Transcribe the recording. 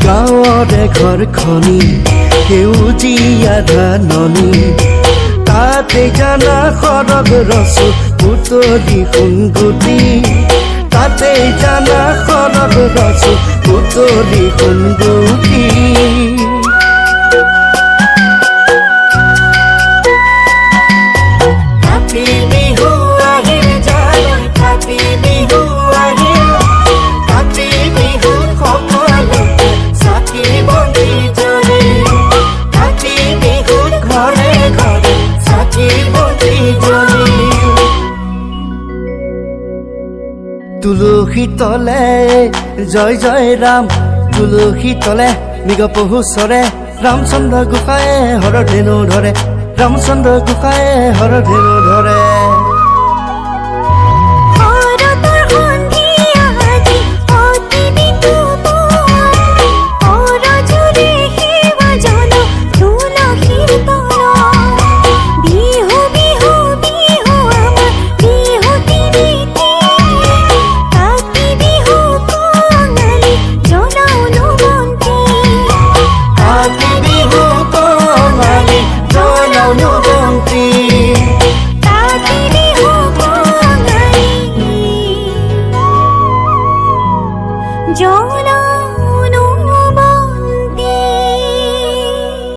গাঁৱৰে ঘৰখনি সেউজীয়া ধাননি তাতে জানা সৰগ ৰচো পুতলি সোণগুটি তাতে জানা সৰগ ৰচো পুতলি সোণগুটি তুলসী তলে জয় জয় ৰাম তুলসী তলে মৃগ পহু চৰে ৰামচন্দ্ৰ গোসাঁয়ে হৰধেনু ধৰে ৰামচন্দ্ৰ গোসাঁয়ে হৰধেনু